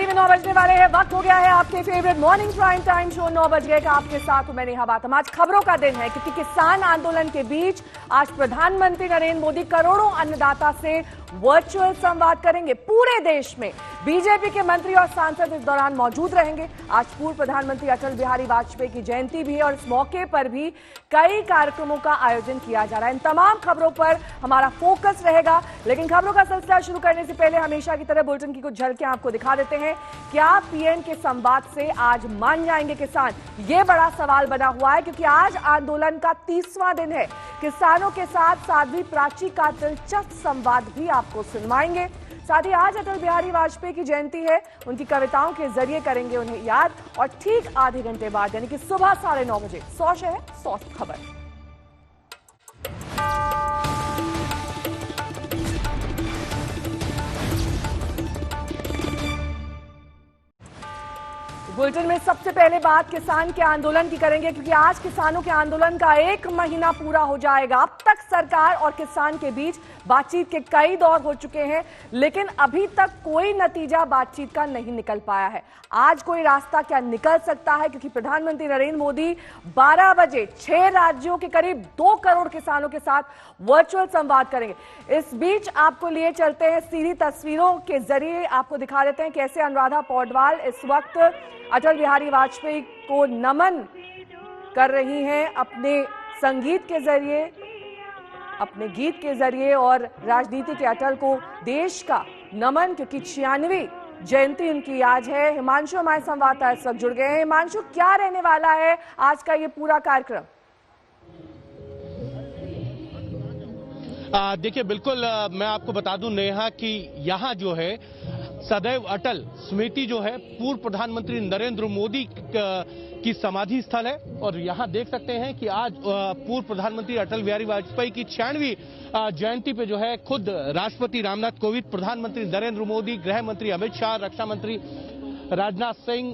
में 9 बजने वाले हैं। वक्त हो गया है आपके favourite morning prime time show 9 बज गए का। आपके साथ हूं मैं नेहा बातम। आज खबरों का दिन है क्योंकि किसान आंदोलन के बीच आज प्रधानमंत्री नरेंद्र मोदी करोड़ों अन्नदाता से वर्चुअल संवाद करेंगे। पूरे देश में बीजेपी के मंत्री और सांसद इस दौरान मौजूद रहेंगे। आज पूर्व प्रधानमंत्री अटल बिहारी वाजपेयी की जयंती भी है और इस मौके पर भी कई कार्यक्रमों का आयोजन किया जा रहा है। इन तमाम खबरों पर हमारा फोकस रहेगा, लेकिन खबरों का सिलसिला शुरू करने से पहले हमेशा की तरह बुलेटिन की कुछ झलकियां आपको दिखा देते हैं। क्या पीएम के संवाद से आज मान जाएंगे किसान? ये बड़ा सवाल बना हुआ है क्योंकि आज आंदोलन का 30वां दिन है। किसानों के साथ साध्वी प्राची का दिलचस्प संवाद भी आपको सुनवाएंगे। साथ ही आज अटल बिहारी वाजपेयी की जयंती है, उनकी कविताओं के जरिए करेंगे उन्हें याद। और ठीक आधे घंटे बाद यानी कि सुबह 9:30 बजे 100 शहर 100 खबर। बुलेटिन में सबसे पहले बात किसान के आंदोलन की करेंगे क्योंकि आज किसानों के आंदोलन का 1 महीना पूरा हो जाएगा। अब तक सरकार और किसान के बीच बातचीत के कई दौर हो चुके हैं, लेकिन अभी तक कोई नतीजा बातचीत का नहीं निकल पाया है। आज कोई रास्ता क्या निकल सकता है क्योंकि प्रधानमंत्री नरेंद्र मोदी 12 बजे 6 राज्यों के करीब 2 करोड़ किसानों के साथ वर्चुअल संवाद करेंगे। इस बीच आपको लिए चलते हैं सीधी तस्वीरों के जरिए, आपको दिखा देते हैं कैसे अनुराधा पौडवाल इस वक्त अटल बिहारी वाजपेयी को नमन कर रही हैं अपने संगीत के जरिए, अपने गीत के जरिए। और राजनीति के अटल को देश का नमन, क्योंकि 96वीं जयंती उनकी आज है। हिमांशु हमारे संवाददाता इस वक्त जुड़ गए हैं। हिमांशु, क्या रहने वाला है आज का ये पूरा कार्यक्रम? देखिए, बिल्कुल मैं आपको बता दूं नेहा कि यहाँ जो है सदैव अटल स्मृति जो है पूर्व प्रधानमंत्री नरेंद्र मोदी की समाधि स्थल है। और यहाँ देख सकते हैं कि आज पूर्व प्रधानमंत्री अटल बिहारी वाजपेयी की 96वीं जयंती पे जो है खुद राष्ट्रपति रामनाथ कोविंद, प्रधानमंत्री नरेंद्र मोदी, गृह मंत्री अमित शाह, रक्षा मंत्री राजनाथ सिंह,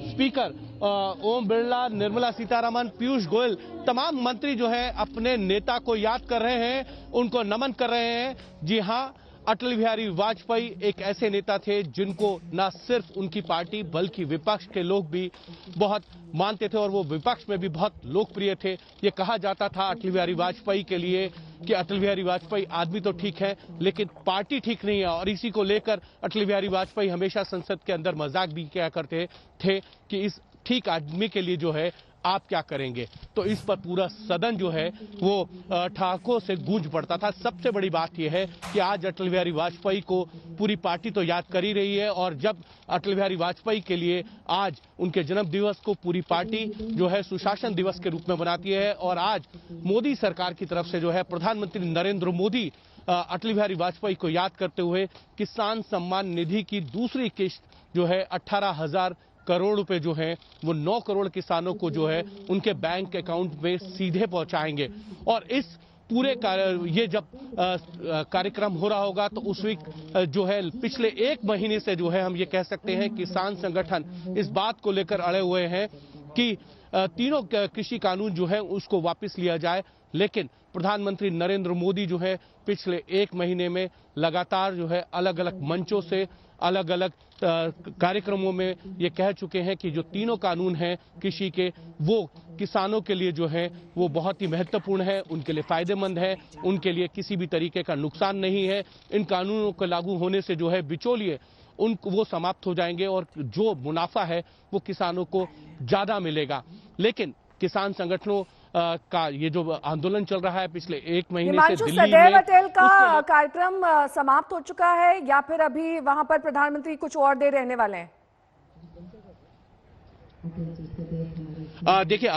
स्पीकर ओम बिरला, निर्मला सीतारमण, पीयूष गोयल, तमाम मंत्री जो है अपने नेता को याद कर रहे हैं, उनको नमन कर रहे हैं। जी हाँ, अटल बिहारी वाजपेयी एक ऐसे नेता थे जिनको न सिर्फ उनकी पार्टी बल्कि विपक्ष के लोग भी बहुत मानते थे और वो विपक्ष में भी बहुत लोकप्रिय थे। ये कहा जाता था अटल बिहारी वाजपेयी के लिए कि अटल बिहारी वाजपेयी आदमी तो ठीक है लेकिन पार्टी ठीक नहीं है। और इसी को लेकर अटल बिहारी वाजपेयी हमेशा संसद के अंदर मजाक भी किया करते थे कि इस ठीक आदमी के लिए जो है आप क्या करेंगे। तो इस पर पूरा सदन जो है वो ठहाकों से गूंज पड़ता था। सबसे बड़ी बात यह है कि आज अटल बिहारी वाजपेयी को पूरी पार्टी तो याद कर ही रही है, और जब अटल बिहारी वाजपेयी के लिए आज उनके जन्म दिवस को पूरी पार्टी जो है सुशासन दिवस के रूप में मनाती है। और आज मोदी सरकार की तरफ से जो है प्रधानमंत्री नरेंद्र मोदी अटल बिहारी वाजपेयी को याद करते हुए किसान सम्मान निधि की दूसरी किस्त जो है 18,000 करोड़ रुपए जो है वो 9 करोड़ किसानों को जो है उनके बैंक अकाउंट में सीधे पहुंचाएंगे। और इस पूरे ये जब कार्यक्रम हो रहा होगा तो उस वीक जो है पिछले 1 महीने से जो है हम ये कह सकते हैं किसान संगठन इस बात को लेकर अड़े हुए हैं कि तीनों कृषि कानून जो है उसको वापस लिया जाए। लेकिन प्रधानमंत्री नरेंद्र मोदी जो है पिछले 1 महीने में लगातार जो है अलग अलग मंचों से अलग अलग कार्यक्रमों में ये कह चुके हैं कि जो तीनों कानून हैं कृषि के वो किसानों के लिए जो है वो बहुत ही महत्वपूर्ण है, उनके लिए फायदेमंद है, उनके लिए किसी भी तरीके का नुकसान नहीं है। इन कानूनों को लागू होने से जो है बिचौलिए वो समाप्त हो जाएंगे और जो मुनाफा है वो किसानों को ज्यादा मिलेगा। लेकिन किसान संगठनों का ये जो आंदोलन चल रहा है पिछले 1 महीने से दिल्ली में, सदैव अटल का कार्यक्रम समाप्त हो चुका है या फिर अभी वहां पर प्रधानमंत्री कुछ और देर रहने वाले हैं? देखिए,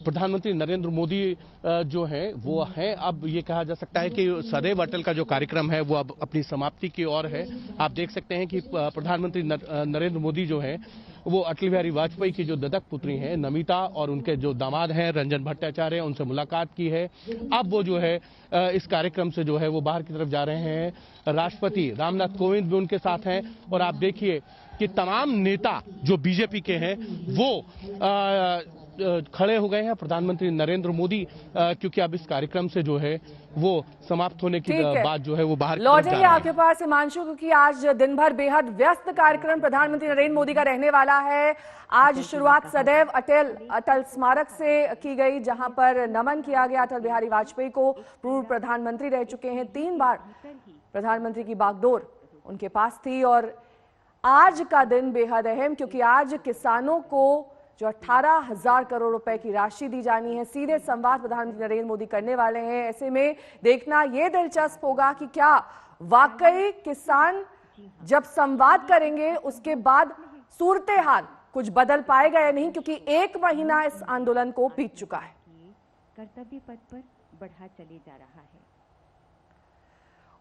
प्रधानमंत्री नरेंद्र मोदी जो हैं वो हैं, अब ये कहा जा सकता है कि सदैव अटल का जो कार्यक्रम है वो अब अपनी समाप्ति की ओर है। आप देख सकते हैं कि प्रधानमंत्री नरेंद्र मोदी जो हैं वो अटल बिहारी वाजपेयी की जो दत्तक पुत्री हैं नमिता और उनके जो दामाद हैं रंजन भट्टाचार्य, उनसे मुलाकात की है। अब वो जो है इस कार्यक्रम से जो है वो बाहर की तरफ जा रहे हैं। राष्ट्रपति रामनाथ कोविंद भी उनके साथ हैं। और आप देखिए कि तमाम नेता जो बीजेपी के हैं वो खड़े हो गए हैं प्रधानमंत्री नरेंद्र मोदी, क्योंकि अब इस कार्यक्रम से जो है वो समाप्त होने की बात जो है वो बाहर लौटेंगे आपके पास हिमांशु, क्योंकि आज दिन भर बेहद व्यस्त कार्यक्रम प्रधानमंत्री नरेंद्र मोदी का रहने वाला है। आज शुरुआत सदैव अटल स्मारक से की गई, जहां पर नमन किया गया अटल बिहारी वाजपेयी को। पूर्व प्रधानमंत्री रह चुके हैं, 3 बार प्रधानमंत्री की बागडोर उनके पास थी। और आज का दिन बेहद अहम, क्योंकि आज किसानों को जो 18,000 करोड़ रुपए की राशि दी जानी है, सीधे संवाद प्रधानमंत्री नरेंद्र मोदी करने वाले हैं। ऐसे में देखना यह दिलचस्प होगा कि क्या वाकई किसान जब संवाद करेंगे उसके बाद सूरत हाल कुछ बदल पाएगा या नहीं, क्योंकि 1 महीना इस आंदोलन को बीत चुका है। कर्तव्य पथ पर बढ़ा चले जा रहा है।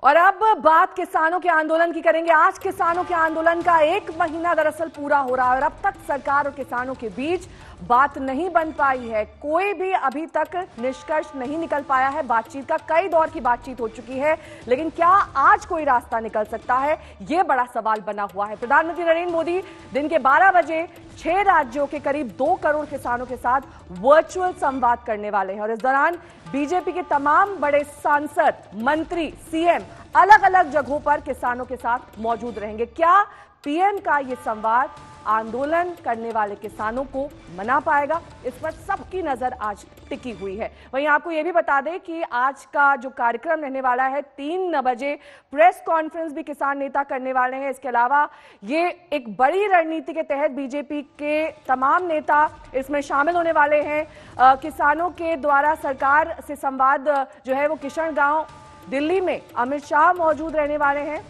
और अब बात किसानों के आंदोलन की करेंगे। आज किसानों के आंदोलन का 1 महीना दरअसल पूरा हो रहा है और अब तक सरकार और किसानों के बीच बात नहीं बन पाई है। कोई भी अभी तक निष्कर्ष नहीं निकल पाया है। बातचीत का कई दौर की बातचीत हो चुकी है, लेकिन क्या आज कोई रास्ता निकल सकता है, यह बड़ा सवाल बना हुआ है। प्रधानमंत्री नरेंद्र मोदी दिन के 12 बजे 6 राज्यों के करीब 2 करोड़ किसानों के साथ वर्चुअल संवाद करने वाले हैं और इस दौरान बीजेपी के तमाम बड़े सांसद, मंत्री, सीएम अलग अलग जगहों पर किसानों के साथ मौजूद रहेंगे। क्या पीएम का ये संवाद आंदोलन करने वाले किसानों को मना पाएगा, इस पर सबकी नजर आज टिकी हुई है। वहीं आपको यह भी बता दें कि आज का जो कार्यक्रम रहने वाला है, 3 बजे प्रेस कॉन्फ्रेंस भी किसान नेता करने वाले हैं। इसके अलावा ये एक बड़ी रणनीति के तहत बीजेपी के तमाम नेता इसमें शामिल होने वाले हैं। किसानों के द्वारा सरकार से संवाद जो है वो किशन गांव दिल्ली में अमित शाह मौजूद रहने वाले हैं।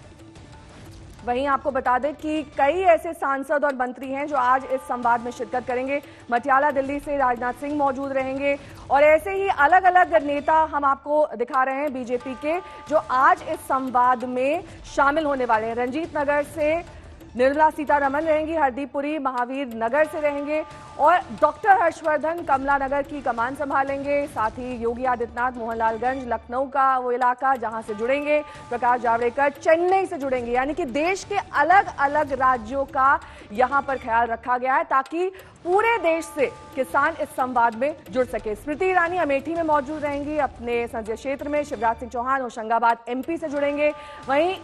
वहीं आपको बता दें कि कई ऐसे सांसद और मंत्री हैं जो आज इस संवाद में शिरकत करेंगे। मटियाला दिल्ली से राजनाथ सिंह मौजूद रहेंगे और ऐसे ही अलग अलग नेता हम आपको दिखा रहे हैं बीजेपी के, जो आज इस संवाद में शामिल होने वाले हैं। रंजीत नगर से निर्मला सीतारमण रहेंगी, हरदीपुरी महावीर नगर से रहेंगे और डॉक्टर हर्षवर्धन कमला नगर की कमान संभालेंगे। साथ ही योगी आदित्यनाथ मोहनलालगंज लखनऊ का वो इलाका जहां से जुड़ेंगे। प्रकाश जावड़ेकर चेन्नई से जुड़ेंगे। यानी कि देश के अलग अलग राज्यों का यहां पर ख्याल रखा गया है ताकि पूरे देश से किसान इस संवाद में जुड़ सके। स्मृति ईरानी अमेठी में मौजूद रहेंगी अपने संसदीय क्षेत्र में। शिवराज सिंह चौहान होशंगाबाद एमपी से जुड़ेंगे। वहीं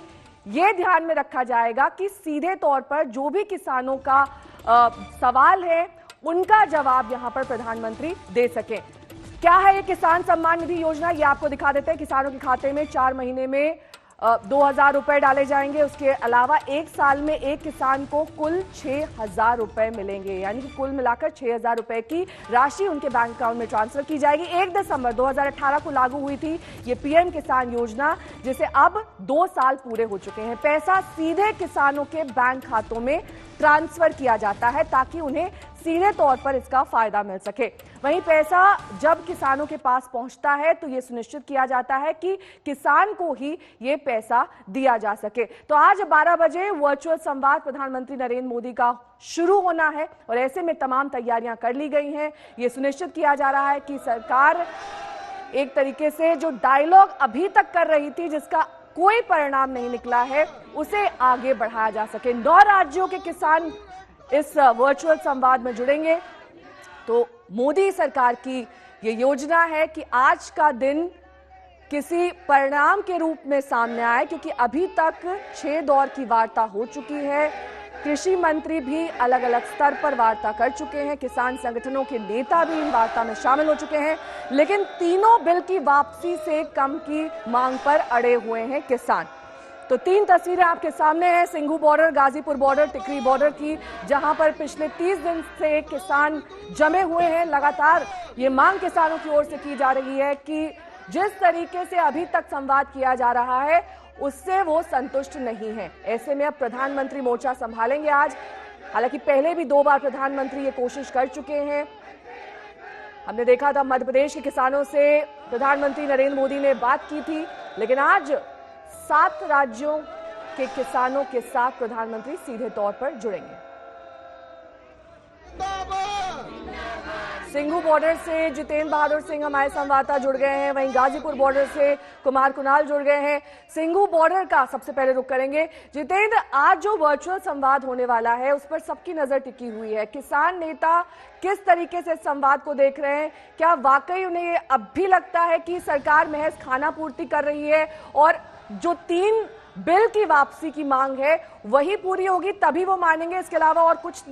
ये ध्यान में रखा जाएगा कि सीधे तौर पर जो भी किसानों का सवाल है उनका जवाब यहां पर प्रधानमंत्री दे सके। क्या है ये किसान सम्मान निधि योजना, ये आपको दिखा देते हैं। किसानों के खाते में 4 महीने में 2,000 रुपए डाले जाएंगे। उसके अलावा 1 साल में एक किसान को कुल 6,000 रुपए मिलेंगे। यानी कि कुल मिलाकर 6,000 रुपए की राशि उनके बैंक अकाउंट में ट्रांसफर की जाएगी। 1 दिसंबर 2018 को लागू हुई थी ये पीएम किसान योजना, जिसे अब 2 साल पूरे हो चुके हैं। पैसा सीधे किसानों के बैंक खातों में ट्रांसफर किया जाता है ताकि उन्हें सीधे तौर पर इसका फायदा मिल सके। वहीं पैसा जब किसानों के पास पहुंचता है तो यह सुनिश्चित किया जाता है कि किसान को ही यह पैसा दिया जा सके। तो आज 12 बजे वर्चुअल संवाद प्रधानमंत्री नरेंद्र मोदी का शुरू होना है और ऐसे में तमाम तैयारियां कर ली गई हैं। यह सुनिश्चित किया जा रहा है कि सरकार एक तरीके से जो डायलॉग अभी तक कर रही थी, जिसका कोई परिणाम नहीं निकला है, उसे आगे बढ़ाया जा सके। 9 राज्यों के किसान इस वर्चुअल संवाद में जुड़ेंगे। तो मोदी सरकार की ये योजना है कि आज का दिन किसी परिणाम के रूप में सामने आए, क्योंकि अभी तक 6 दौर की वार्ता हो चुकी है। कृषि मंत्री भी अलग अलग स्तर पर वार्ता कर चुके हैं। किसान संगठनों के नेता भी इन वार्ता में शामिल हो चुके हैं, लेकिन तीनों बिल की वापसी से कम की मांग पर अड़े हुए हैं किसान। तो 3 तस्वीरें आपके सामने हैं, सिंघू बॉर्डर, गाजीपुर बॉर्डर, टिकरी बॉर्डर की, जहां पर पिछले 30 दिन से किसान जमे हुए हैं। लगातार ये मांग किसानों की ओर से की जा रही है कि जिस तरीके से अभी तक संवाद किया जा रहा है उससे वो संतुष्ट नहीं है। ऐसे में अब प्रधानमंत्री मोर्चा संभालेंगे आज। हालांकि पहले भी 2 बार प्रधानमंत्री ये कोशिश कर चुके हैं। हमने देखा था मध्य प्रदेश के किसानों से प्रधानमंत्री नरेंद्र मोदी ने बात की थी, लेकिन आज 7 राज्यों के किसानों के साथ प्रधानमंत्री सीधे तौर पर जुड़ेंगे। सिंघू बॉर्डर से जितेंद्र बहादुर सिंह हमारे संवाददाता जुड़ गए हैं, वहीं गाजीपुर बॉर्डर से कुमार कुणाल जुड़ गए हैं। सिंघू बॉर्डर का सबसे पहले रुख करेंगे। जितेंद्र, आज जो वर्चुअल संवाद होने वाला है उस पर सबकी नजर टिकी हुई है। किसान नेता किस तरीके से संवाद को देख रहे हैं? क्या वाकई उन्हें ये अब भी लगता है कि सरकार महज खाना पूर्ति कर रही है और जो 3 बिल की वापसी की मांग है वही पूरी होगी तभी वो मानेंगे, इसके अलावा और कुछ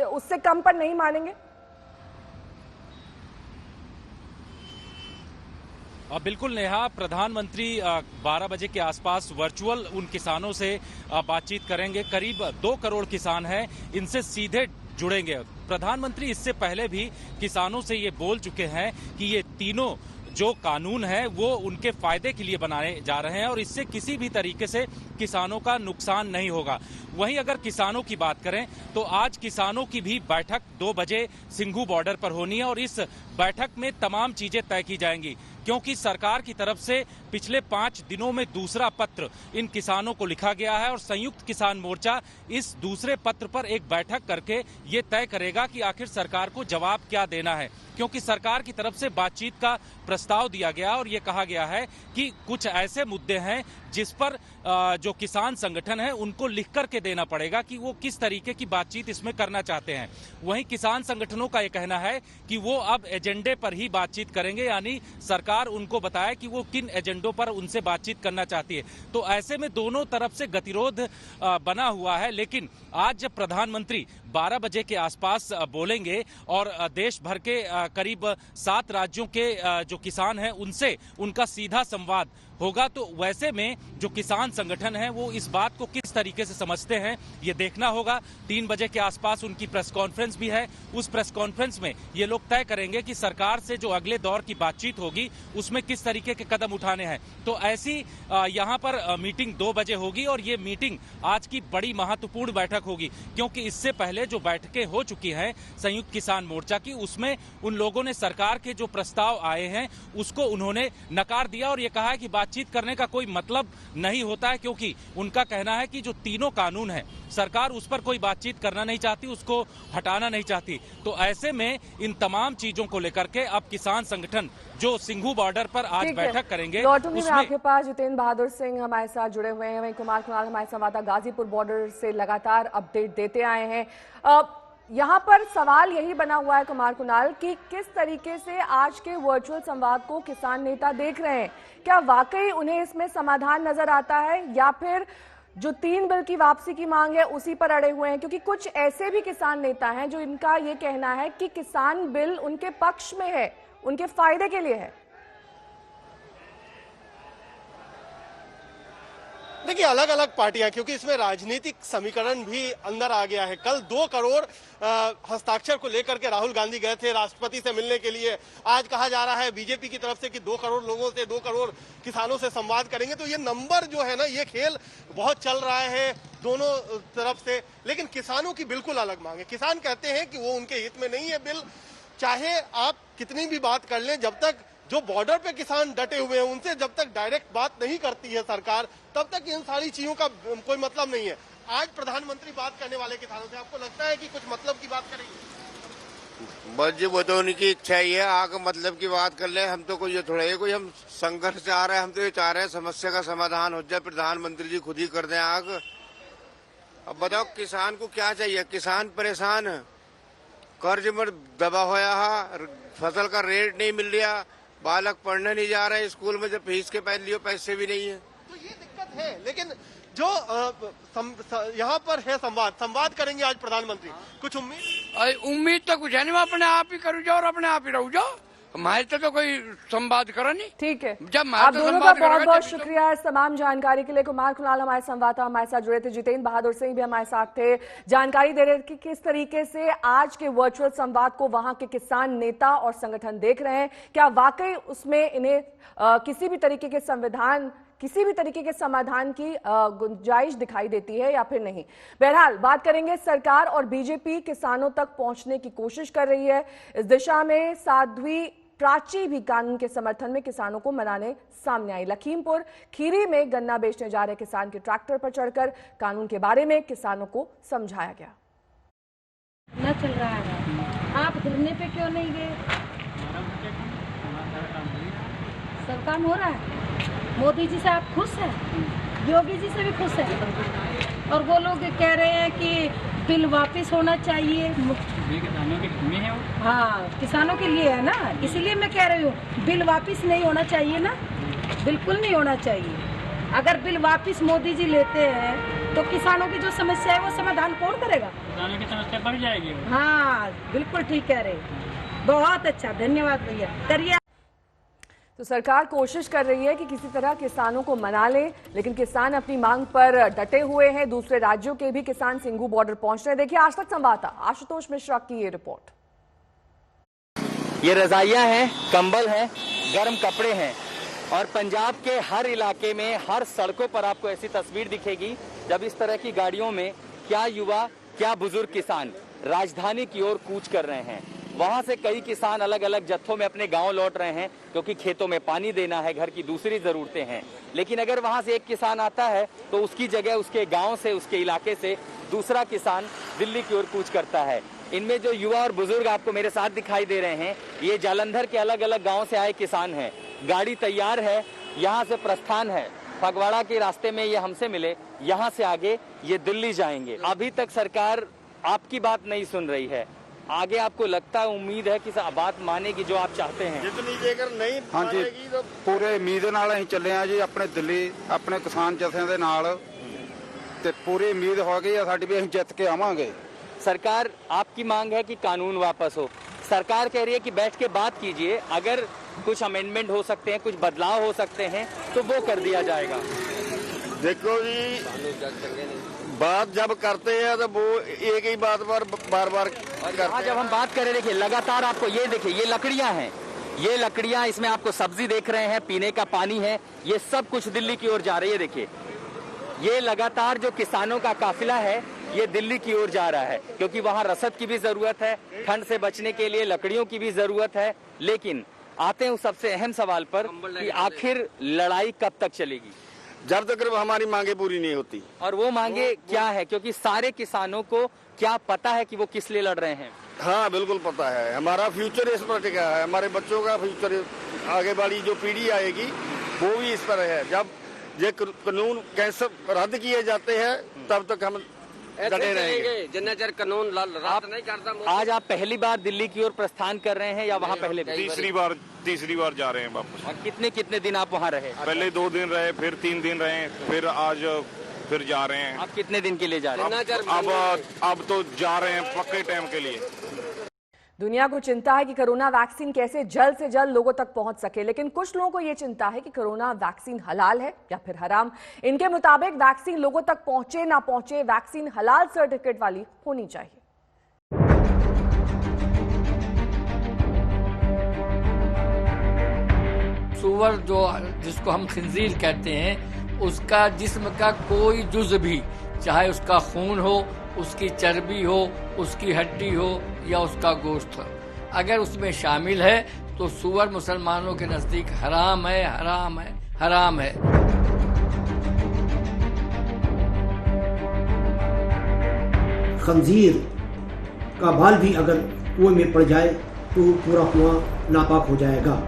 उससे कम पर नहीं मानेंगे? बिल्कुल नेहा, प्रधानमंत्री 12 बजे के आसपास वर्चुअल उन किसानों से बातचीत करेंगे। करीब 2 करोड़ किसान हैं, इनसे सीधे जुड़ेंगे। प्रधानमंत्री इससे पहले भी किसानों से ये बोल चुके हैं कि ये तीनों जो कानून है वो उनके फायदे के लिए बनाए जा रहे हैं और इससे किसी भी तरीके से किसानों का नुकसान नहीं होगा। वहीं अगर किसानों की बात करें तो आज किसानों की भी बैठक 2 बजे सिंघू बॉर्डर पर होनी है और इस बैठक में तमाम चीजें तय की जाएंगी, क्योंकि सरकार की तरफ से पिछले 5 दिनों में दूसरा पत्र इन किसानों को लिखा गया है और संयुक्त किसान मोर्चा इस दूसरे पत्र पर एक बैठक करके ये तय करेगा कि आखिर सरकार को जवाब क्या देना है, क्योंकि सरकार की तरफ से बातचीत का प्रस्ताव दिया गया और ये कहा गया है कि कुछ ऐसे मुद्दे हैं जिस पर जो किसान संगठन है उनको लिख करके देना पड़ेगा कि वो किस तरीके की बातचीत इसमें करना चाहते हैं। वहीं किसान संगठनों का ये कहना है कि वो अब एजेंडे पर ही बातचीत करेंगे, यानी सरकार उनको बताए कि वो किन एजेंडों पर उनसे बातचीत करना चाहती है। तो ऐसे में दोनों तरफ से गतिरोध बना हुआ है, लेकिन आज जब प्रधानमंत्री 12 बजे के आसपास बोलेंगे और देश भर के करीब 7 राज्यों के जो किसान हैं उनसे उनका सीधा संवाद होगा, तो वैसे में जो किसान संगठन है वो इस बात को किस तरीके से समझते हैं ये देखना होगा। 3 बजे के आसपास उनकी प्रेस कॉन्फ्रेंस भी है, उस प्रेस कॉन्फ्रेंस में ये लोग तय करेंगे कि सरकार से जो अगले दौर की बातचीत होगी उसमें किस तरीके के कदम उठाने हैं। तो ऐसी यहाँ पर मीटिंग 2 बजे होगी और ये मीटिंग आज की बड़ी महत्वपूर्ण बैठक होगी, क्योंकि इससे पहले जो बैठकें हो चुकी हैं संयुक्त किसान मोर्चा की, उसमें उन लोगों ने सरकार के जो प्रस्ताव आए हैं उसको उन्होंने नकार दिया और ये कहा है कि बातचीत करने का कोई मतलब नहीं होता है, क्योंकि उनका कहना है कि जो तीनों कानून है सरकार उस पर कोई बातचीत करना नहीं चाहती, उसको हटाना नहीं चाहती। तो ऐसे में इन तमाम चीजों को लेकर के अब किसान संगठन जो सिंघू बॉर्डर पर आज बैठक करेंगे उसमें आपके पास जितेंद्र बहादुर सिंह हमारे साथ जुड़े हुए हैं, वहीं कुमार कुणाल हमारे संवाददाता गाजीपुर बॉर्डर से लगातार अपडेट देते आए हैं। यहाँ पर सवाल यही बना हुआ है कुमार कुणाल कि किस तरीके से आज के वर्चुअल संवाद को किसान नेता देख रहे हैं। क्या वाकई उन्हें इसमें समाधान नजर आता है या फिर जो 3 बिल की वापसी की मांग है उसी पर अड़े हुए हैं? क्योंकि कुछ ऐसे भी किसान नेता हैं जो इनका ये कहना है कि किसान बिल उनके पक्ष में है, उनके फायदे के लिए है। देखिए, अलग अलग पार्टियां, क्योंकि इसमें राजनीतिक समीकरण भी अंदर आ गया है। कल 2 करोड़ हस्ताक्षर को लेकर के राहुल गांधी गए थे राष्ट्रपति से मिलने के लिए। आज कहा जा रहा है बीजेपी की तरफ से कि 2 करोड़ लोगों से 2 करोड़ किसानों से संवाद करेंगे। तो ये नंबर जो है ना, ये खेल बहुत चल रहा है दोनों तरफ से, लेकिन किसानों की बिल्कुल अलग मांग है। किसान कहते हैं कि वो उनके हित में नहीं है बिल, चाहे आप कितनी भी बात कर लें, जब तक जो बॉर्डर पे किसान डटे हुए हैं उनसे जब तक डायरेक्ट बात नहीं करती है सरकार, तब तक इन सारी चीजों का कोई मतलब नहीं है। आज प्रधानमंत्री बात करने वाले किसानों से, आपको लगता है कि कुछ मतलब की बात करेंगे? बस जी, वो तो उनकी इच्छा ही है, आगे मतलब की बात कर ले। हम तो कोई ये थोड़ा है कोई हम संघर्ष से आ रहे हैं, हम तो ये चाह रहे हैं समस्या का समाधान हो जाए, प्रधानमंत्री जी खुद ही कर दें आग। अब बताओ किसान को क्या चाहिए? किसान परेशान है, कर्ज में दबा होया है, फसल का रेट नहीं मिल रहा, बालक पढ़ने नहीं जा रहे स्कूल में, जब फीस के पैसे भी नहीं है। तो ये दिक्कत है, लेकिन जो यहाँ पर है संवाद करेंगे आज प्रधानमंत्री, कुछ उम्मीद तो कुछ है नहीं, अपने आप ही करूँ जाओ और अपने आप ही रहूँ जाओ, हमारे तो कोई संवाद करो नहीं। ठीक है, जब आप दोनों का बहुत बहुत शुक्रिया इस तमाम जानकारी के लिए। कुमार कुणाल हमारे संवाददाता हमारे साथ जुड़े थे, जितेंद्र बहादुर सिंह भी हमारे साथ थे, जानकारी दे रहे थे कि किस तरीके से आज के वर्चुअल संवाद को वहां के किसान नेता और संगठन देख रहे हैं। क्या वाकई उसमें इन्हें किसी भी तरीके के समाधान की गुंजाइश दिखाई देती है या फिर नहीं? बहरहाल बात करेंगे, सरकार और बीजेपी किसानों तक पहुंचने की कोशिश कर रही है। इस दिशा में साध्वी प्राची भी कानून के समर्थन में किसानों को मनाने सामने आई। लखीमपुर खीरी में गन्ना बेचने जा रहे किसान के ट्रैक्टर पर चढ़कर कानून के बारे में किसानों को समझाया गया। न चल रहा है, आप फिरने पे क्यों नहीं गए? सब काम हो रहा है। मोदी जी से आप खुश हैं? योगी जी से भी खुश हैं? और वो लोग कह रहे हैं कि बिल वापस होना चाहिए। किसानों के लिए है वो। हाँ, किसानों के लिए है ना, इसलिए मैं कह रही हूँ बिल वापस नहीं होना चाहिए ना, बिल्कुल नहीं होना चाहिए। अगर बिल वापस मोदी जी लेते हैं तो किसानों की जो समस्या है वो समाधान कौन करेगा? किसानों की समस्या बढ़ जाएगी। हाँ, बिल्कुल ठीक कह रहे। बहुत अच्छा, धन्यवाद भैया, करिए। तो सरकार कोशिश कर रही है कि किसी तरह किसानों को मना ले, लेकिन किसान अपनी मांग पर डटे हुए हैं। दूसरे राज्यों के भी किसान सिंघू बॉर्डर पहुंच रहे हैं। देखिए आज तक संवाददाता आशुतोष मिश्रा की ये रिपोर्ट। ये रजाइयां हैं, कंबल हैं, गर्म कपड़े हैं और पंजाब के हर इलाके में, हर सड़कों पर आपको ऐसी तस्वीर दिखेगी जब इस तरह की गाड़ियों में क्या युवा, क्या बुजुर्ग किसान राजधानी की ओर कूच कर रहे हैं। वहां से कई किसान अलग अलग जत्थों में अपने गांव लौट रहे हैं क्योंकि खेतों में पानी देना है, घर की दूसरी जरूरतें हैं। लेकिन अगर वहां से एक किसान आता है तो उसकी जगह उसके गांव से, उसके इलाके से दूसरा किसान दिल्ली की ओर कूच करता है। इनमें जो युवा और बुजुर्ग आपको मेरे साथ दिखाई दे रहे हैं, ये जालंधर के अलग अलग गाँव से आए किसान हैं। गाड़ी तैयार है, यहाँ से प्रस्थान है। फगवाड़ा के रास्ते में ये हमसे मिले, यहाँ से आगे ये दिल्ली जाएंगे। अभी तक सरकार आपकी बात नहीं सुन रही है। आगे आपको लगता है, उम्मीद है कि बात मानेगी जो आप चाहते हैं? जितनी जेकर नहीं हाँ जी, तो पूरे उम्मीद नाल ਅਸੀਂ ਚੱਲੇ ਆ ਜੀ ਆਪਣੇ ਦਿੱਲੀ ਆਪਣੇ ਕਿਸਾਨ ਜਥਿਆਂ ਦੇ ਨਾਲ ਤੇ ਪੂਰੀ ਉਮੀਦ ਹੋ ਗਈ ਆ ਸਾਡੀ ਵੀ ਅਸੀਂ ਜਿੱਤ ਕੇ ਆਵਾਂਗੇ। सरकार आपकी मांग है कि कानून वापस हो। सरकार कह रही है कि बैठ के बात कीजिए, अगर कुछ अमेंडमेंट हो सकते हैं, कुछ बदलाव हो सकते हैं तो वो कर दिया जाएगा। देखो जी, बात जब करते हैं तो वो एक ही बात पर बार बार करते हैं। जब हम बात करें, देखिए लगातार आपको ये देखिए, ये लकड़ियां हैं, ये लकड़ियां, इसमें आपको सब्जी देख रहे हैं, पीने का पानी है, ये सब कुछ दिल्ली की ओर जा रही है। देखिए ये लगातार जो किसानों का काफिला है ये दिल्ली की ओर जा रहा है क्योंकि वहाँ रसद की भी जरूरत है, ठंड से बचने के लिए लकड़ियों की भी जरूरत है। लेकिन आते हैं उस सबसे अहम सवाल पर कि आखिर लड़ाई कब तक चलेगी, जब तक हमारी मांगे पूरी नहीं होती। और वो मांगे क्या है, क्योंकि सारे किसानों को क्या पता है कि वो किस लिए लड़ रहे हैं? हाँ बिल्कुल पता है, हमारा फ्यूचर इस पर टिका है, हमारे बच्चों का फ्यूचर, आगे वाली जो पीढ़ी आएगी वो भी इस पर है। जब ये कानून कैसे रद्द किए जाते हैं तब तक हम डटे रहेंगे, जितना चेर कानून रद्द नहीं करता। आज आप पहली बार दिल्ली की ओर प्रस्थान कर रहे हैं या वहाँ पहले? तीसरी बार जा रहे हैं वापस। और कितने कितने दिन आप वहाँ रहे? पहले 2 दिन रहे, फिर 3 दिन रहे, फिर आज फिर जा रहे हैं। आप कितने दिन के लिए जा रहे हैं? अब तो जा रहे हैं पक्के टाइम के लिए। दुनिया को चिंता है कि कोरोना वैक्सीन कैसे जल्द से जल्द लोगों तक पहुंच सके, लेकिन कुछ लोगों को यह चिंता है कि कोरोना वैक्सीन हलाल है या फिर हराम। इनके मुताबिक वैक्सीन लोगों तक पहुंचे ना पहुंचे, वैक्सीन हलाल सर्टिफिकेट वाली होनी चाहिए। सुअर जो जिसको हम खिंजीर कहते हैं, उसका जिस्म का कोई जुज़ भी, चाहे उसका खून हो, उसकी चर्बी हो, उसकी हड्डी हो या उसका गोश्त हो, अगर उसमें शामिल है तो सुअर मुसलमानों के नजदीक हराम है, हराम है, हराम है। खंजीर का बाल भी अगर कुएं में पड़ जाए तो पूरा कुआं नापाक हो जाएगा।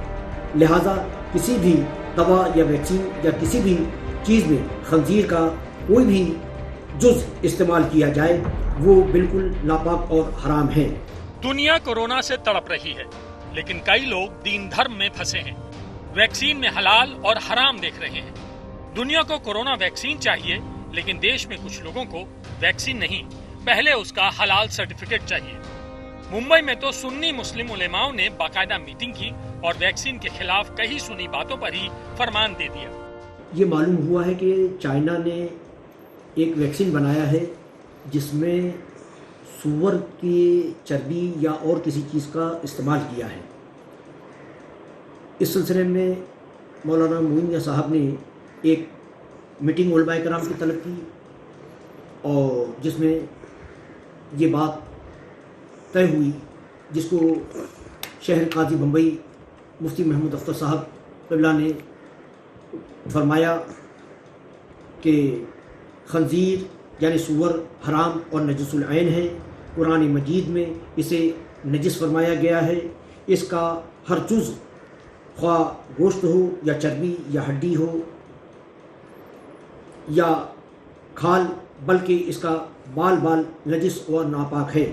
लिहाजा किसी भी दवा या वैक्सीन या किसी भी चीज़ में खंजीर का कोई भी जुज़ इस्तेमाल किया जाए वो बिल्कुल नापाक और हराम है। दुनिया कोरोना से तड़प रही है, लेकिन कई लोग दीन धर्म में फंसे हैं। वैक्सीन में हलाल और हराम देख रहे हैं। दुनिया को कोरोना वैक्सीन चाहिए, लेकिन देश में कुछ लोगों को वैक्सीन नहीं, पहले उसका हलाल सर्टिफिकेट चाहिए। मुंबई में तो सुन्नी मुस्लिम उलेमाओं ने बाकायदा मीटिंग की और वैक्सीन के खिलाफ कई सुनी बातों पर ही फरमान दे दिया। ये मालूम हुआ है कि चाइना ने एक वैक्सीन बनाया है जिसमें सूअर की चर्बी या और किसी चीज़ का इस्तेमाल किया है। इस सिलसिले में मौलाना मोइनिया साहब ने एक मीटिंग उलमाए कराम की तलब की और जिसमें ये बात तय हुई, जिसको शहर काजी बम्बई मुफ्ती महमूद अख्तर साहब क़िबला ने फरमाया कि खंजीर यानी सूअर हराम और नजसुल ऐन है। कुरान मजीद में इसे नजिस फरमाया गया है। इसका हर जुज़, ख्वाह गोश्त हो या चर्बी या हड्डी हो या खाल, बल्कि इसका बाल बाल नजिस और नापाक है।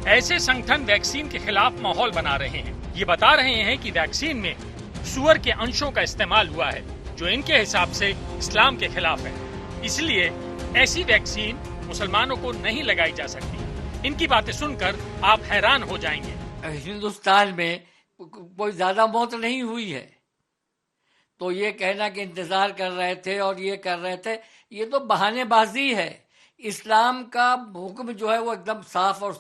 ऐसे संगठन वैक्सीन के खिलाफ माहौल बना रहे हैं। ये बता रहे हैं कि वैक्सीन में सूअर के अंशों का इस्तेमाल हुआ है, जो इनके हिसाब से इस्लाम के खिलाफ है। इसलिए ऐसी वैक्सीन मुसलमानों को नहीं लगाई जा सकती। इनकी बातें सुनकर आप हैरान हो जाएंगे। हिंदुस्तान में कोई ज्यादा मौत नहीं हुई है, तो ये कहना कि इंतजार कर रहे थे और ये कर रहे थे, ये तो बहानेबाजी है। इस्लाम का हुक्म जो है वो एकदम साफ और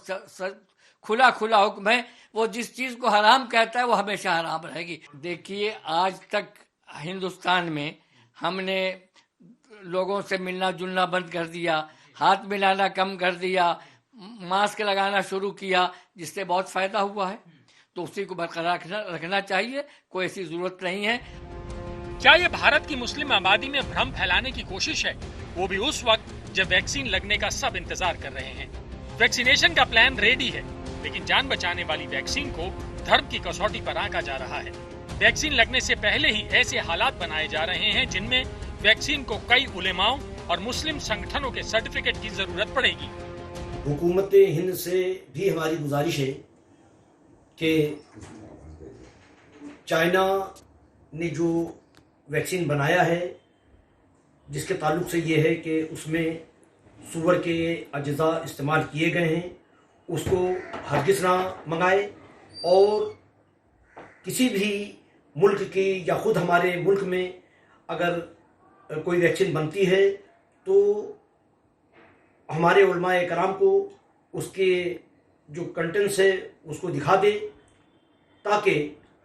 खुला खुला हुक्म है। वो जिस चीज को हराम कहता है वो हमेशा हराम रहेगी। देखिए, आज तक हिंदुस्तान में हमने लोगों से मिलना जुलना बंद कर दिया, हाथ मिलाना कम कर दिया, मास्क लगाना शुरू किया, जिससे बहुत फायदा हुआ है। तो उसी को बरकरार रखना चाहिए, कोई ऐसी जरूरत नहीं है। क्या ये भारत की मुस्लिम आबादी में भ्रम फैलाने की कोशिश है? वो भी उस वक्त जब वैक्सीन लगने का सब इंतजार कर रहे हैं। वैक्सीनेशन का प्लान रेडी है, लेकिन जान बचाने वाली वैक्सीन को धर्म की कसौटी पर आंका जा रहा है। वैक्सीन लगने से पहले ही ऐसे हालात बनाए जा रहे हैं जिनमें वैक्सीन को कई उलेमाओं और मुस्लिम संगठनों के सर्टिफिकेट की जरूरत पड़ेगी। हुकूमत हिंद से भी हमारी गुजारिश है कि चाइना ने जो वैक्सीन बनाया है, जिसके ताल्लुक से ये है कि उसमें सूअर के अज्जा इस्तेमाल किए गए हैं, उसको हरगिज़ ना मंगाए। और किसी भी मुल्क की या ख़ुद हमारे मुल्क में अगर कोई वैक्सीन बनती है तो हमारे उलमाए कराम को उसके जो कंटेंट्स है उसको दिखा दे, ताकि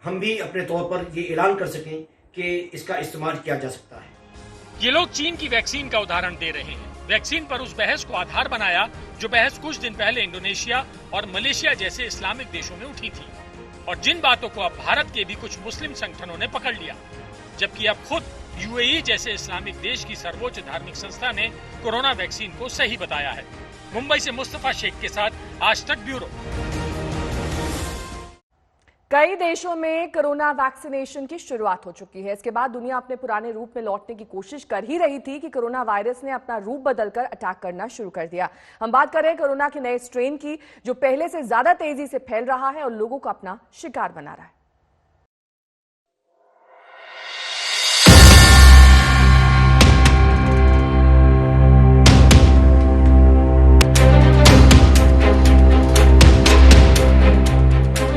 हम भी अपने तौर पर ये ऐलान कर सकें कि इसका इस्तेमाल किया जा सकता है। ये लोग चीन की वैक्सीन का उदाहरण दे रहे हैं। वैक्सीन पर उस बहस को आधार बनाया जो बहस कुछ दिन पहले इंडोनेशिया और मलेशिया जैसे इस्लामिक देशों में उठी थी, और जिन बातों को अब भारत के भी कुछ मुस्लिम संगठनों ने पकड़ लिया, जबकि अब खुद यूएई जैसे इस्लामिक देश की सर्वोच्च धार्मिक संस्था ने कोरोना वैक्सीन को सही बताया है। मुंबई से मुस्तफा शेख के साथ आज तक ब्यूरो। कई देशों में कोरोना वैक्सीनेशन की शुरुआत हो चुकी है। इसके बाद दुनिया अपने पुराने रूप में लौटने की कोशिश कर ही रही थी कि कोरोना वायरस ने अपना रूप बदलकर अटैक करना शुरू कर दिया। हम बात कर रहे हैं कोरोना के नए स्ट्रेन की, जो पहले से ज्यादा तेजी से फैल रहा है और लोगों को अपना शिकार बना रहा है।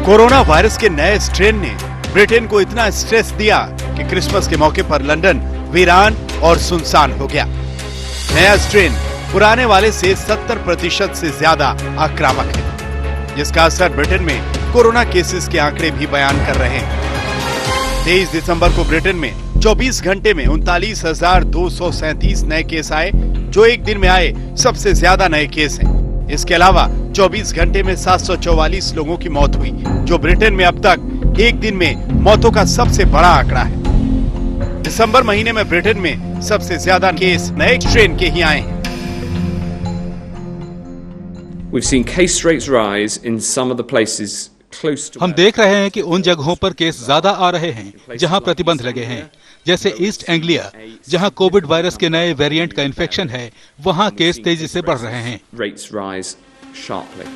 कोरोना वायरस के नए स्ट्रेन ने ब्रिटेन को इतना स्ट्रेस दिया कि क्रिसमस के मौके पर लंदन वीरान और सुनसान हो गया। नया स्ट्रेन पुराने वाले से 70% से ज्यादा आक्रामक है, जिसका असर ब्रिटेन में कोरोना केसेस के आंकड़े भी बयान कर रहे हैं। 23 दिसंबर को ब्रिटेन में 24 घंटे में 39,237 नए केस आए, जो एक दिन में आए सबसे ज्यादा नए केस हैं। इसके अलावा 24 घंटे में 744 लोगों की मौत हुई, जो ब्रिटेन में अब तक एक दिन में मौतों का सबसे बड़ा आंकड़ा है। दिसंबर महीने में ब्रिटेन में सबसे ज्यादा केस नए स्ट्रेन के ही आए हैं। We've seen case rates rise in some of the places close to. हम देख रहे हैं कि उन जगहों पर केस ज्यादा आ रहे हैं जहां प्रतिबंध लगे हैं, जैसे ईस्ट एंग्लिया, जहां कोविड वायरस के नए वेरिएंट का इन्फेक्शन है, वहां केस तेजी से बढ़ रहे हैं। Rates rise sharply.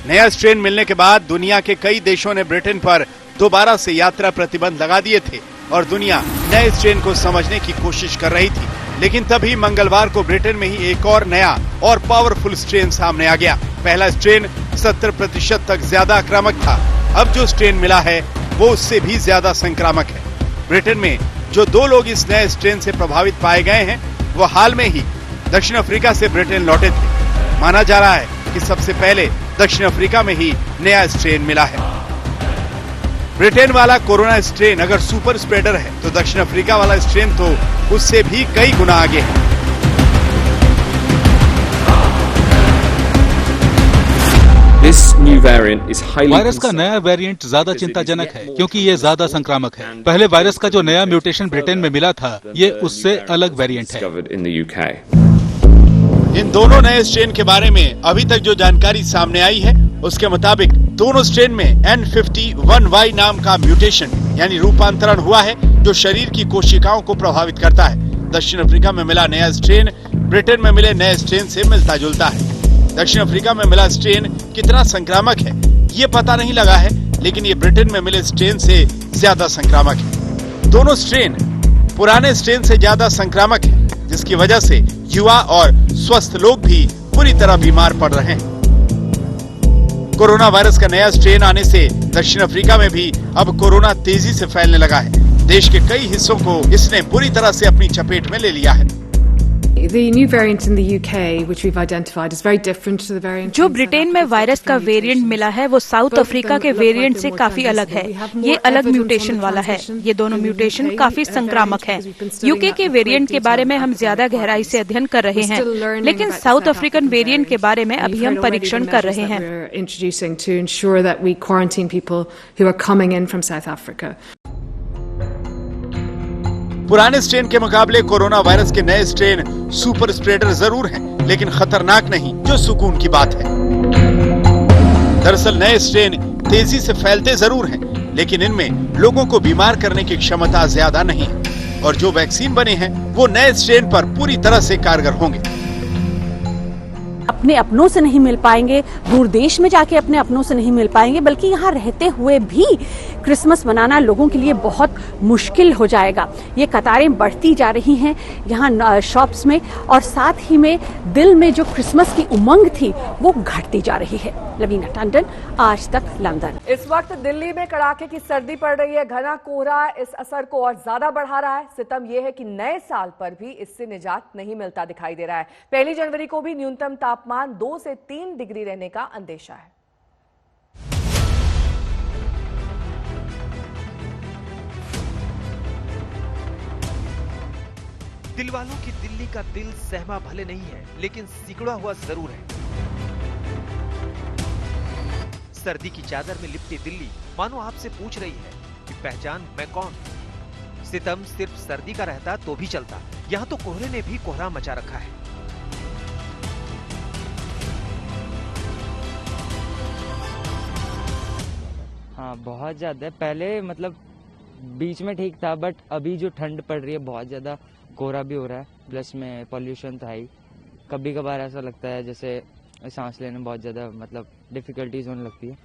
नया स्ट्रेन मिलने के बाद दुनिया के कई देशों ने ब्रिटेन पर दोबारा से यात्रा प्रतिबंध लगा दिए थे और दुनिया नए स्ट्रेन को समझने की कोशिश कर रही थी। लेकिन तभी मंगलवार को ब्रिटेन में ही एक और नया और पावरफुल स्ट्रेन सामने आ गया। पहला स्ट्रेन 70% तक ज्यादा आक्रामक था। अब जो स्ट्रेन मिला है वो उससे भी ज्यादा संक्रामक है। ब्रिटेन में जो 2 लोग इस नए स्ट्रेन से प्रभावित पाए गए हैं, वो हाल में ही दक्षिण अफ्रीका से ब्रिटेन लौटे थे। माना जा रहा है कि सबसे पहले दक्षिण अफ्रीका में ही नया स्ट्रेन मिला है। ब्रिटेन वाला कोरोना स्ट्रेन अगर सुपर स्प्रेडर है, तो दक्षिण अफ्रीका वाला स्ट्रेन तो उससे भी कई गुना आगे है। वायरस का नया वेरिएंट ज्यादा चिंताजनक है क्योंकि ये ज्यादा संक्रामक है। पहले वायरस का जो नया म्यूटेशन ब्रिटेन में मिला था, ये उससे अलग वेरिएंट है। इन दोनों नए स्ट्रेन के बारे में अभी तक जो जानकारी सामने आई है उसके मुताबिक दोनों स्ट्रेन में N51Y नाम का म्यूटेशन यानी रूपांतरण हुआ है जो शरीर की कोशिकाओं को प्रभावित करता है। दक्षिण अफ्रीका में मिला नया स्ट्रेन ब्रिटेन में मिले नए स्ट्रेन से मिलता जुलता है। दक्षिण अफ्रीका में मिला स्ट्रेन कितना संक्रामक है ये पता नहीं लगा है, लेकिन ये ब्रिटेन में मिले स्ट्रेन से ज्यादा संक्रामक है। दोनों स्ट्रेन पुराने स्ट्रेन से ज्यादा संक्रामक है, जिसकी वजह से युवा और स्वस्थ लोग भी बुरी तरह बीमार पड़ रहे हैं। कोरोना वायरस का नया स्ट्रेन आने से दक्षिण अफ्रीका में भी अब कोरोना तेजी से फैलने लगा है। देश के कई हिस्सों को इसने बुरी तरह से अपनी चपेट में ले लिया है। जो ब्रिटेन में वायरस का वेरिएंट मिला है वो साउथ अफ्रीका के वेरिएंट से काफी अलग है। ये अलग म्यूटेशन वाला है। ये दोनों म्यूटेशन काफी संक्रामक हैं। यूके के वेरिएंट के बारे में हम ज्यादा गहराई से अध्ययन कर रहे हैं, लेकिन साउथ अफ्रीकन वेरिएंट के बारे में अभी हम परीक्षण कर रहे हैं। पुराने स्ट्रेन के मुकाबले कोरोना वायरस के नए स्ट्रेन सुपर स्प्रेडर जरूर हैं, लेकिन खतरनाक नहीं, जो सुकून की बात है। दरअसल नए स्ट्रेन तेजी से फैलते जरूर हैं, लेकिन इनमें लोगों को बीमार करने की क्षमता ज्यादा नहीं है और जो वैक्सीन बने हैं वो नए स्ट्रेन पर पूरी तरह से कारगर होंगे। अपने अपनों से नहीं मिल पाएंगे, दूर देश में जाके अपने अपनों से नहीं मिल पाएंगे, बल्कि यहाँ रहते हुए भी क्रिसमस मनाना लोगों के लिए बहुत मुश्किल हो जाएगा। ये कतारें बढ़ती जा रही हैं यहाँ शॉप्स में, और साथ ही में दिल में जो क्रिसमस की उमंग थी वो घटती जा रही है। लवीना टंडन, आज तक, लंदन। इस वक्त दिल्ली में कड़ाके की सर्दी पड़ रही है। घना कोहरा इस असर को और ज्यादा बढ़ा रहा है। सितम यह है कि नए साल पर भी इससे निजात नहीं मिलता दिखाई दे रहा है। 1 जनवरी को भी न्यूनतम तापमान 2 से 3 डिग्री रहने का अंदेशा है। दिल वालों की दिल्ली का दिल सहमा भले नहीं है, लेकिन सिकुड़ा हुआ जरूर है। सर्दी की चादर में लिपटी दिल्ली मानो आपसे पूछ रही है कि पहचान मैं कौन। सितम सिर्फ सर्दी का रहता तो भी चलता, यहाँ तो कोहरे ने भी कोहरा मचा रखा है। हाँ, बहुत ज्यादा। पहले मतलब बीच में ठीक था, बट अभी जो ठंड पड़ रही है बहुत ज्यादा कोहरा भी हो रहा है, प्लस में पॉल्यूशन था ही। कभी कभार ऐसा लगता है जैसे सांस लेने में बहुत ज्यादा मतलब डिफिकल्टीज होने लगती है।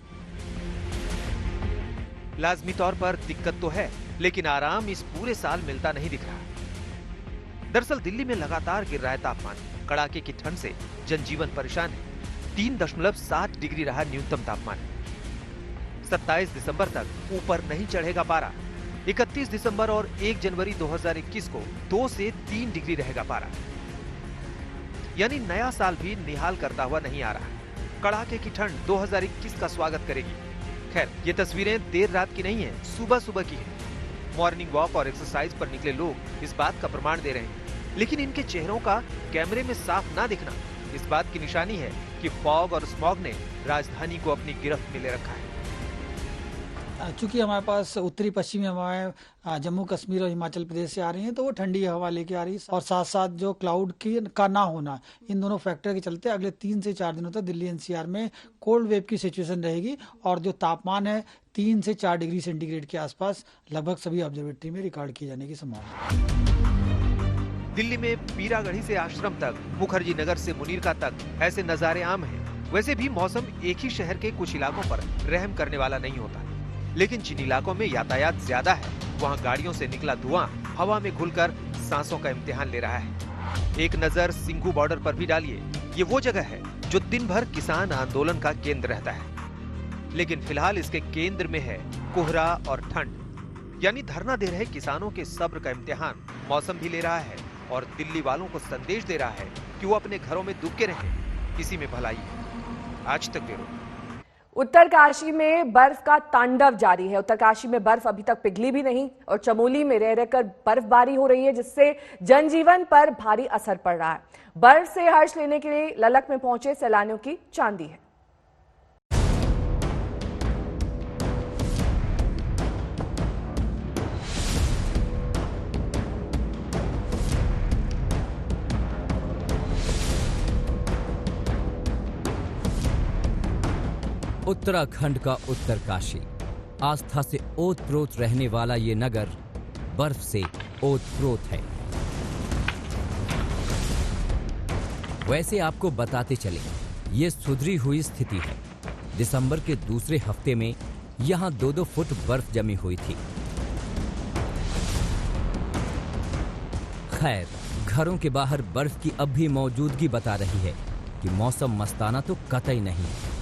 लाजमी तौर पर दिक्कत तो है, लेकिन आराम इस पूरे साल मिलता नहीं दिख रहा। दरअसल दिल्ली में लगातार गिर रहा है तापमान। कड़ाके की ठंड से जनजीवन परेशान है। 3.7 डिग्री रहा न्यूनतम तापमान। 27 दिसंबर तक ऊपर नहीं चढ़ेगा पारा। 31 दिसंबर और 1 जनवरी 2021 को 2 से 3 डिग्री रहेगा पारा। यानी नया साल भी निहाल करता हुआ नहीं आ रहा। कड़ाके की ठंड 2021 का स्वागत करेगी। खैर, ये तस्वीरें देर रात की नहीं है, सुबह सुबह की है। मॉर्निंग वॉक और एक्सरसाइज पर निकले लोग इस बात का प्रमाण दे रहे हैं, लेकिन इनके चेहरों का कैमरे में साफ ना दिखना इस बात की निशानी है कि फॉग और स्मॉग ने राजधानी को अपनी गिरफ्त में ले रखा है। चूंकि हमारे पास उत्तरी पश्चिमी हवाएं जम्मू कश्मीर और हिमाचल प्रदेश से आ रही हैं, तो वो ठंडी हवा लेके आ रही है, और साथ साथ जो क्लाउड का ना होना, इन दोनों फैक्टर के चलते अगले 3 से 4 दिनों तक दिल्ली एनसीआर में कोल्ड वेव की सिचुएशन रहेगी। और जो तापमान है 3 से 4 डिग्री सेंटीग्रेड के आसपास लगभग सभी ऑब्जर्वेटरी में रिकॉर्ड किए जाने की संभावना है। दिल्ली में पीरागढ़ी से आश्रम तक, मुखर्जी नगर से मुनीरका तक ऐसे नजारे आम हैं। वैसे भी मौसम एक ही शहर के कुछ इलाकों पर रहम करने वाला नहीं होता, लेकिन जिन इलाकों में यातायात ज्यादा है वहाँ गाड़ियों से निकला धुआं हवा में घुलकर सांसों का इम्तिहान ले रहा है। एक नजर सिंघू बॉर्डर पर भी डालिए। ये वो जगह है जो दिन भर किसान आंदोलन का केंद्र रहता है, लेकिन फिलहाल इसके केंद्र में है कोहरा और ठंड। यानी धरना दे रहे किसानों के सब्र का इम्तिहान मौसम भी ले रहा है और दिल्ली वालों को संदेश दे रहा है कि वो अपने घरों में दुबके रहें, इसी में भलाई है। आज तक ब्यूरो। उत्तरकाशी में बर्फ का तांडव जारी है। उत्तरकाशी में बर्फ अभी तक पिघली भी नहीं और चमोली में रह रहकर बर्फबारी हो रही है, जिससे जनजीवन पर भारी असर पड़ रहा है। बर्फ से हर्ष लेने के लिए ललक में पहुंचे सैलानियों की चांदी है। उत्तराखंड का उत्तरकाशी, आस्था से ओत-प्रोत रहने वाला ये नगर बर्फ से ओत-प्रोत है। वैसे आपको बताते चले, ये सुधरी हुई स्थिति है। दिसंबर के दूसरे हफ्ते में यहाँ 2-2 फुट बर्फ जमी हुई थी। खैर, घरों के बाहर बर्फ की अब भी मौजूदगी बता रही है कि मौसम मस्ताना तो कतई नहीं है।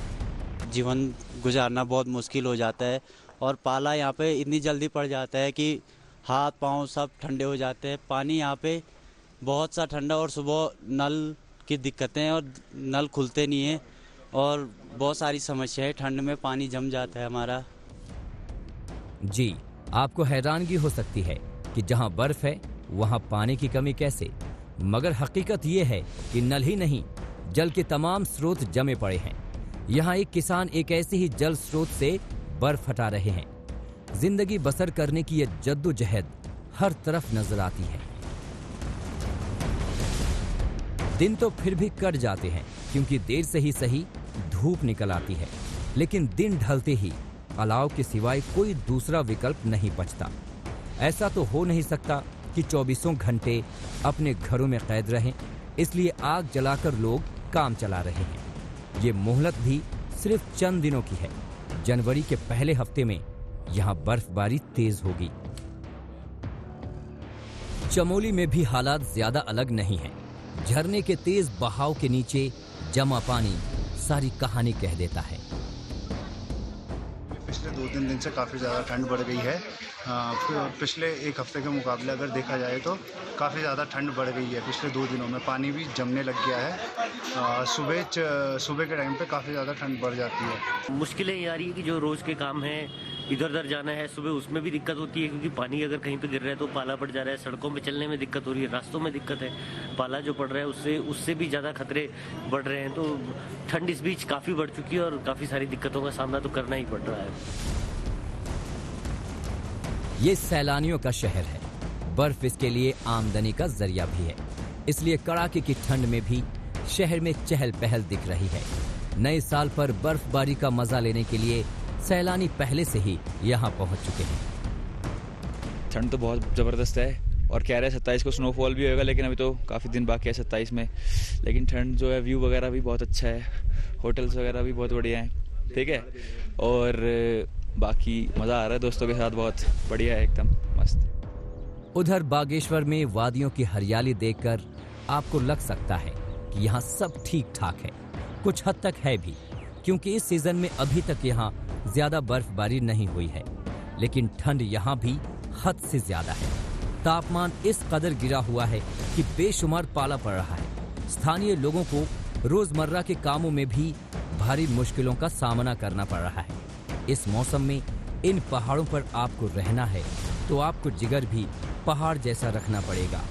जीवन गुजारना बहुत मुश्किल हो जाता है और पाला यहाँ पे इतनी जल्दी पड़ जाता है कि हाथ पांव सब ठंडे हो जाते हैं। पानी यहाँ पे बहुत सा ठंडा और सुबह नल की दिक्कतें और नल खुलते नहीं हैं और बहुत सारी समस्याएं, ठंड में पानी जम जाता है हमारा। जी, आपको हैरानगी हो सकती है कि जहां बर्फ है वहां पानी की कमी कैसे, मगर हकीकत ये है कि नल ही नहीं, जल के तमाम स्रोत जमे पड़े हैं। यहाँ एक किसान एक ऐसे ही जल स्रोत से बर्फ हटा रहे हैं। जिंदगी बसर करने की यह जद्दोजहद हर तरफ नजर आती है। दिन तो फिर भी कट जाते हैं क्योंकि देर से ही सही धूप निकल आती है, लेकिन दिन ढलते ही अलाव के सिवाय कोई दूसरा विकल्प नहीं बचता। ऐसा तो हो नहीं सकता कि 24 घंटे अपने घरों में कैद रहें, इसलिए आग जलाकर लोग काम चला रहे हैं। ये मोहलत भी सिर्फ चंद दिनों की है। जनवरी के पहले हफ्ते में यहाँ बर्फबारी तेज होगी। चमोली में भी हालात ज्यादा अलग नहीं है। झरने के तेज बहाव के नीचे जमा पानी सारी कहानी कह देता है। पिछले 2-3 दिन से काफ़ी ज़्यादा ठंड बढ़ गई है। पिछले एक हफ्ते के मुकाबले अगर देखा जाए तो काफ़ी ज़्यादा ठंड बढ़ गई है। पिछले 2 दिनों में पानी भी जमने लग गया है। सुबह के टाइम पे काफ़ी ज़्यादा ठंड बढ़ जाती है। मुश्किलें ये आ रही है कि जो रोज़ के काम हैं, इधर उधर जाना है, सुबह उसमें भी दिक्कत होती है क्योंकि पानी अगर कहीं पे गिर रहा है तो पाला पड़ जा रहा है। सड़कों पे चलने में दिक्कत हो रही है, रास्तों में दिक्कत है। पाला जो पड़ रहा है उससे भी ज़्यादा खतरे बढ़ रहे हैं। तो ठंड इस बीच काफ़ी बढ़ चुकी है और काफ़ी सारी दिक्कतों का सामना तो करना ही पड़ रहा है। ये सैलानियों का शहर है। बर्फ इसके लिए आमदनी का जरिया भी है, इसलिए कड़ाके की ठंड में भी शहर में चहल पहल दिख रही है। नए साल पर बर्फबारी का मजा लेने के लिए सैलानी पहले से ही यहाँ पहुँच चुके हैं। ठंड तो बहुत जबरदस्त है और कह रहे हैं 27 को स्नोफॉल भी होगा, लेकिन अभी तो काफ़ी दिन बाकी है 27 में। लेकिन ठंड जो है, व्यू वगैरह भी बहुत अच्छा है, होटल्स वगैरह भी बहुत बढ़िया हैं, ठीक है। और बाकी मज़ा आ रहा है दोस्तों के साथ, बहुत बढ़िया है, एकदम मस्त। उधर बागेश्वर में वादियों की हरियाली देखकर आपको लग सकता है कि यहाँ सब ठीक ठाक है। कुछ हद तक है भी, क्योंकि इस सीजन में अभी तक यहाँ ज्यादा बर्फबारी नहीं हुई है। लेकिन ठंड यहाँ भी हद से ज्यादा है। तापमान इस कदर गिरा हुआ है कि बेशुमार पाला पड़ रहा है। स्थानीय लोगों को रोजमर्रा के कामों में भी भारी मुश्किलों का सामना करना पड़ रहा है। इस मौसम में इन पहाड़ों पर आपको रहना है तो आपको जिगर भी पहाड़ जैसा रखना पड़ेगा।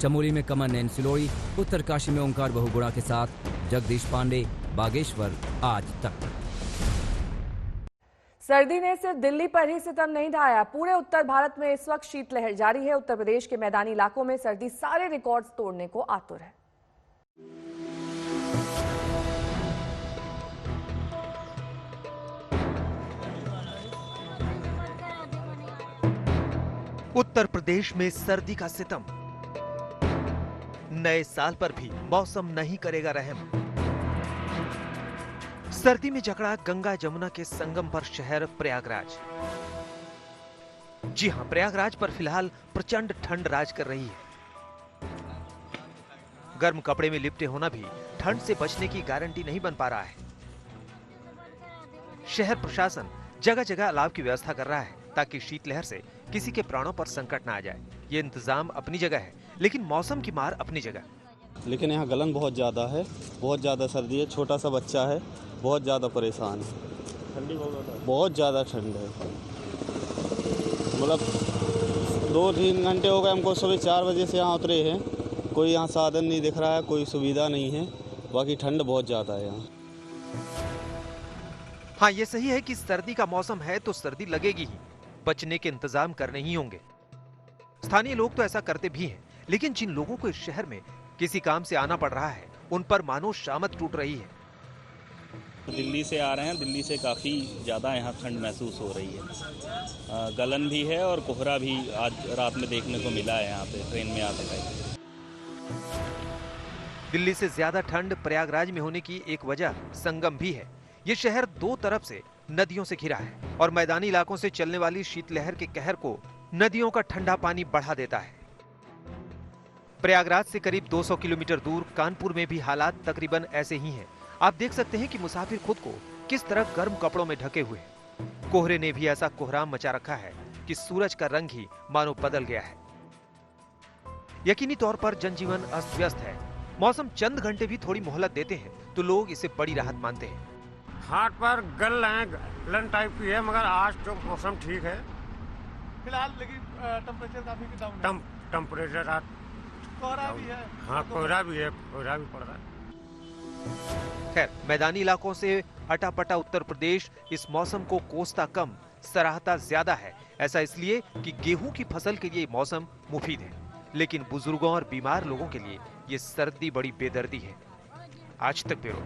चमोली में कमल नैन सिलोड़ी, उत्तरकाशी में ओंकार बहुगुणा के साथ जगदीश पांडे, बागेश्वर आज तक। सर्दी ने सिर्फ दिल्ली पर ही सितम नहीं ढाया, पूरे उत्तर भारत में इस वक्त शीतलहर जारी है। उत्तर प्रदेश के मैदानी इलाकों में सर्दी सारे रिकॉर्ड्स तोड़ने को आतुर है। उत्तर प्रदेश में सर्दी का सितम। नए साल पर भी मौसम नहीं करेगा रहम। सर्दी में जकड़ा गंगा जमुना के संगम पर शहर प्रयागराज। जी हां, प्रयागराज पर फिलहाल प्रचंड ठंड राज कर रही है। गर्म कपड़े में लिपटे होना भी ठंड से बचने की गारंटी नहीं बन पा रहा है। शहर प्रशासन जगह जगह अलाव की व्यवस्था कर रहा है ताकि शीतलहर से किसी के प्राणों पर संकट ना आ जाए। ये इंतजाम अपनी जगह है, लेकिन मौसम की मार अपनी जगह। लेकिन यहाँ गलन बहुत ज़्यादा है, बहुत ज़्यादा सर्दी है, छोटा सा बच्चा है, बहुत ज़्यादा परेशान है। ठंडी बहुत ज़्यादा ठंड है। मतलब 2-3 घंटे हो गए हमको, सुबह 4 बजे से यहाँ उतरे हैं। कोई यहाँ साधन नहीं दिख रहा है, कोई सुविधा नहीं है। बाकी ठंड बहुत ज़्यादा है यहाँ। हाँ, ये सही है कि सर्दी का मौसम है तो सर्दी लगेगी ही, बचने के इंतजाम करने ही होंगे। स्थानीय लोग तो ऐसा करते भी हैं, लेकिन जिन लोगों को इस शहर में किसी काम से आना पड़ रहा है, उन पर मानो शामत टूट रही है। दिल्ली से आ रहे हैं, दिल्ली से काफ़ी ज़्यादा यहाँ ठंड महसूस हो रही है। गलन भी है और कोहरा भी आज रात में देखने को मिला है यहाँ पे ट्रेन में आते टाइम। दिल्ली से ज्यादा ठंड प्रयागराज में होने की एक वजह संगम भी है। ये शहर दो तरफ से नदियों से घिरा है और मैदानी इलाकों से चलने वाली शीतलहर के कहर को नदियों का ठंडा पानी बढ़ा देता है। प्रयागराज से करीब 200 किलोमीटर दूर कानपुर में भी हालात तकरीबन ऐसे ही हैं। आप देख सकते हैं कि मुसाफिर खुद को किस तरह गर्म कपड़ों में ढके हुए हैं। कोहरे ने भी ऐसा कोहराम मचा रखा है कि सूरज का रंग ही मानो बदल गया है। यकीनी तौर पर जनजीवन अस्त व्यस्त है। मौसम चंद घंटे भी थोड़ी मोहलत देते हैं तो लोग इसे बड़ी राहत मानते हैं। हाथ पर गलन टाइप की है, मगर आज तो मौसम ठीक है फिलहाल, लेकिन टेम्परेचर काफी डाउन है। टेम्परेचर आज कोहरा भी है। हाँ, कोहरा भी है, कोहरा भी पड़ रहा है। खैर, मैदानी इलाकों से अटापटा उत्तर प्रदेश इस मौसम को कोसता कम सराहता ज्यादा है। ऐसा इसलिए कि गेहूं की फसल के लिए मौसम मुफीद है, लेकिन बुजुर्गों और बीमार लोगों के लिए ये सर्दी बड़ी बेदर्दी है। आज तक ब्यूरो।